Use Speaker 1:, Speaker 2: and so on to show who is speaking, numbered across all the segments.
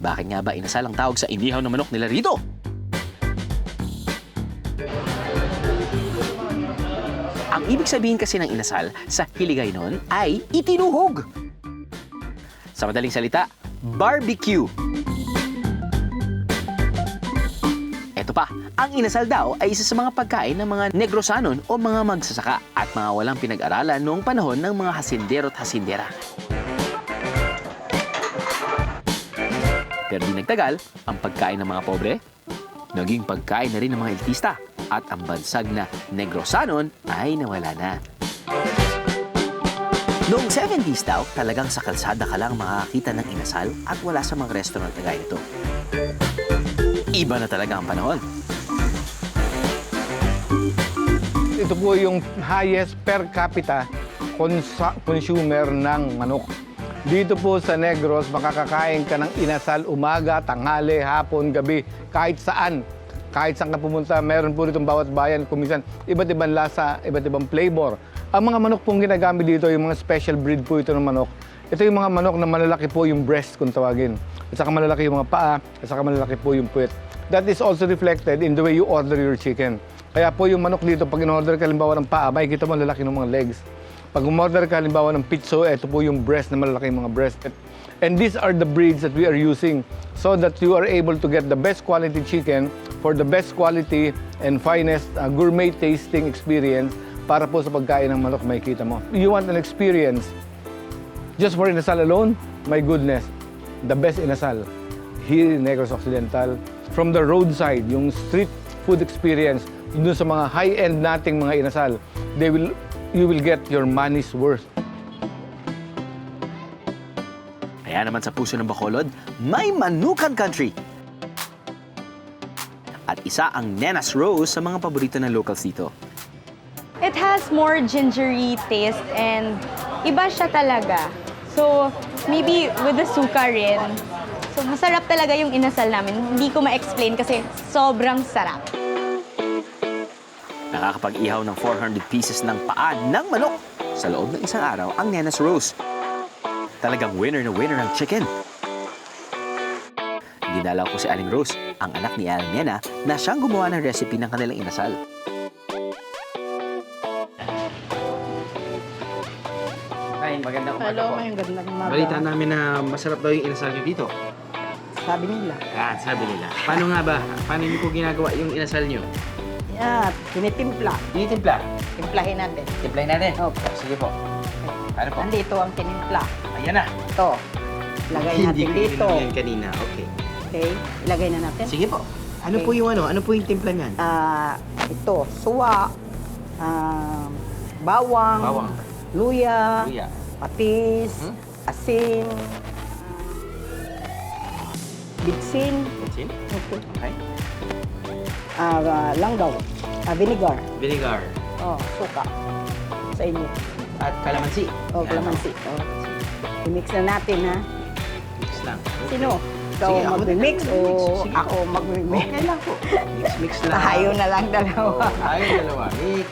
Speaker 1: Bakit nga ba inasal ang tawag sa inihaw na manok nila rito? Ang ibig sabihin kasi ng inasal sa Hiligaynon ay itinuhog. Sa madaling salita, barbecue. Ito pa, ang inasal daw ay isa sa mga pagkain ng mga Negrosanon o mga magsasaka at mga walang pinag-aralan noong panahon ng mga hasindero at hasindera. Pero di nagtagal, ang pagkain ng mga pobre, naging pagkain na rin ng mga elitista at ang bansag na Negrosanon ay nawala na. Noong 70s daw, talagang sa kalsada ka lang makakita ng inasal at wala sa mga restaurant na gaya nito. Iba na talaga ang panahon.
Speaker 2: Ito po yung highest per capita consumer ng manok. Dito po sa Negros, makakakain ka ng inasal umaga, tanghali, hapon, gabi, kahit saan. Kahit saan ka pumunta, meron po ditong bawat bayan, kuminsan, iba't ibang lasa, iba't ibang flavor. Ang mga manok pong ginagamit dito, yung mga special breed po ito ng manok. Ito yung mga manok na malalaki po yung breast kung tawagin. At saka malalaki yung mga paa, at saka malalaki po yung puwet. That is also reflected in the way you order your chicken. Kaya po yung manok dito, pag in-order ka halimbawa ng paa, makikita mo lalaki ng mga legs. Pag umorder ka halimbawa ng pitso, ito po yung breast na malalaki yung mga breast. And these are the breeds that we are using so that you are able to get the best quality chicken for the best quality and finest gourmet tasting experience para po sa pagkain ng manok makikita mo. You want an experience just for inasal alone? My goodness, the best inasal here in Negros Occidental. From the roadside, yung street food experience, dun sa mga high-end nating mga inasal, you will get your money's worth.
Speaker 1: Kaya naman sa puso ng Bacolod, may Manukan Country. At isa ang Nena's Rose sa mga paborito ng locals dito.
Speaker 3: It has more gingery taste and iba siya talaga. So, maybe with the suka rin. So, masarap talaga yung inasal namin. Hindi ko ma-explain kasi sobrang sarap.
Speaker 1: Nakakapag-ihaw ng 400 pieces ng paa ng manok sa loob ng isang araw ang Nena's Rose. Talagang winner na winner ang chicken. Dinalaw ko si Aling Rose, ang anak ni Aling Nena, na siyang gumawa ng recipe ng kanilang inasal.
Speaker 4: Ay, magandang umaga
Speaker 5: Hello,
Speaker 4: po.
Speaker 5: may gandang umaga.
Speaker 4: Balita namin na masarap daw yung inasal nyo dito.
Speaker 5: Sabi nila.
Speaker 4: Yan, sabi nila. Paano nga ba? Paano nyo po ginagawa yung inasal nyo?
Speaker 5: Yan, tinitimpla.
Speaker 4: Tinitimpla.
Speaker 5: Timplahin natin.
Speaker 4: Timplahin natin.
Speaker 5: Opo.
Speaker 4: Sige po. Paano po?
Speaker 5: Nandito ang tinimpla.
Speaker 4: Ayan na.
Speaker 5: Ito. Lagay natin
Speaker 4: Hindi
Speaker 5: dito.
Speaker 4: ko yan kanina. Okay.
Speaker 5: Okay, ilagay na natin.
Speaker 4: Sige po. Ano
Speaker 5: Okay.
Speaker 4: po yung ano? Ano po yung timpla niyan?
Speaker 5: Ito, suwa, bawang,
Speaker 4: Bawang.
Speaker 5: luya,
Speaker 4: Luya.
Speaker 5: patis,
Speaker 4: Hmm?
Speaker 5: asin, bitsin,
Speaker 4: Bitsin?
Speaker 5: okay.
Speaker 4: Okay.
Speaker 5: Langgaw, vinegar,
Speaker 4: Vinegar.
Speaker 5: suka sa inyo.
Speaker 4: At kalamansi. Yan.
Speaker 5: Kalamansi. I-mix na natin, ha?
Speaker 4: Mix lang. Okay.
Speaker 5: Sino? Ikaw
Speaker 4: Sige, ako
Speaker 5: mag-mix
Speaker 4: na.
Speaker 5: o
Speaker 4: Sige
Speaker 5: ako mag-mix?
Speaker 4: Okay lang po. Mix lang.
Speaker 5: Tayo na lang dalawa.
Speaker 4: Tayo dalawa. Mix.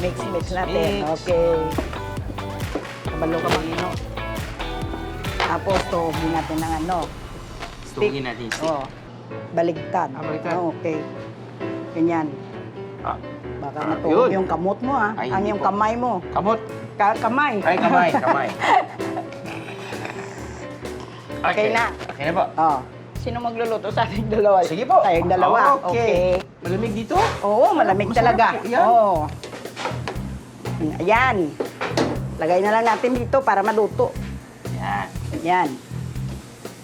Speaker 5: Mix natin.
Speaker 4: Mix.
Speaker 5: Okay. Kabalo ka Pangino. Tapos tuhugin natin ng ano.
Speaker 4: Tugin natin yung stick.
Speaker 5: Baligtad.
Speaker 4: Baligtad.
Speaker 5: Okay. Ganyan.
Speaker 4: Ah.
Speaker 5: Baka matuhog
Speaker 4: Yun.
Speaker 5: yung kamot mo, ha?
Speaker 4: Ay,
Speaker 5: Ang
Speaker 4: hindi
Speaker 5: yung
Speaker 4: po.
Speaker 5: kamay mo.
Speaker 4: Kamot.
Speaker 5: Kamay.
Speaker 4: Ay, kamay. Kamay.
Speaker 5: Okay na.
Speaker 4: Okay na po.
Speaker 5: Sino magluluto sa ating dalawa?
Speaker 4: Sige po.
Speaker 5: Tayong dalawa.
Speaker 4: Okay. Malamig dito?
Speaker 5: Oo, malamig
Speaker 4: Masarap
Speaker 5: talaga.
Speaker 4: po yan.
Speaker 5: Oo. Ayan. Lagay na lang natin dito para maluto.
Speaker 4: Yan.
Speaker 5: Ayan.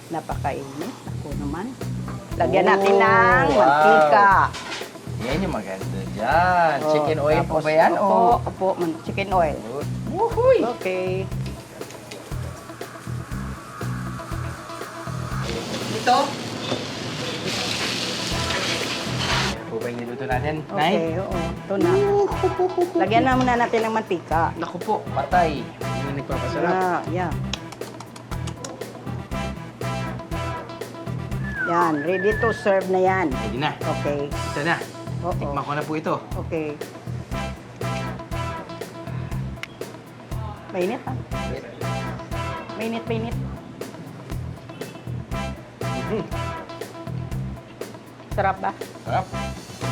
Speaker 5: Napakainit. Ako naman. Lagyan
Speaker 4: Oh,
Speaker 5: natin ng
Speaker 4: wow.
Speaker 5: mantika.
Speaker 4: Yan yung maganda dyan.
Speaker 5: Oh,
Speaker 4: Chicken oil po
Speaker 5: tapos,
Speaker 4: ba yan?
Speaker 5: Opo, chicken oil.
Speaker 4: Wuhuy!
Speaker 5: Okay.
Speaker 4: Ito. Po ba yung niluto natin?
Speaker 5: Okay, oo. Ito na. Lagyan na muna natin ng mantika.
Speaker 4: Naku po, patay. Hindi na nagpapasarap.
Speaker 5: Yeah. Yan, ready to serve na yan.
Speaker 4: Ready na.
Speaker 5: Okay.
Speaker 4: Ito na.
Speaker 5: Oo.
Speaker 4: Tikman ko na po ito.
Speaker 5: Okay. Mainit, ha? Mainit. Sarap ba?
Speaker 4: Sarap.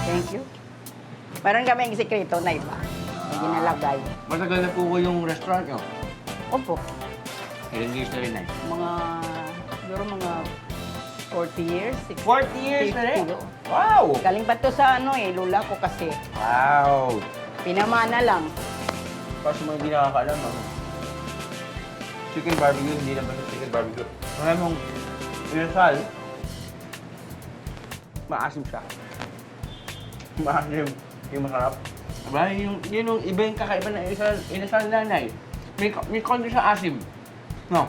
Speaker 5: Thank you. Meron kami yung sikreto na iba. May ginalagay.
Speaker 4: Matagal na po ko yung restaurant nyo.
Speaker 5: Opo.
Speaker 4: Ilang years na rin, Nay?
Speaker 5: Siguro mga 40 years.
Speaker 4: 40 years na rin?
Speaker 5: 50.
Speaker 4: Wow!
Speaker 5: Galing pa to sa lula ko kasi.
Speaker 4: Wow!
Speaker 5: Pinamana lang.
Speaker 4: Para sa mga hindi nakakaalam, chicken barbecue, hindi naman yung chicken barbecue. Marami mong inasal, maasim siya. Maasim yung masarap. Diba? Yun yung iba yung kakaiba na inasal nanay. May konti siya asim. No?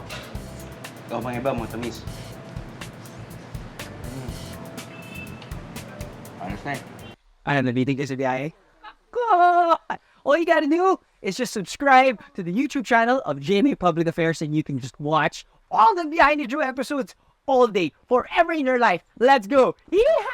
Speaker 4: Ikaw pang iba mo, tamis. Ayos na eh.
Speaker 6: Ano, nabitig ka sa biyahe? God! All you gotta do is just subscribe to the YouTube channel of GMA Public Affairs and you can just watch all the Behind the Drew episodes all day, forever in your life. Let's go! Yeehaw!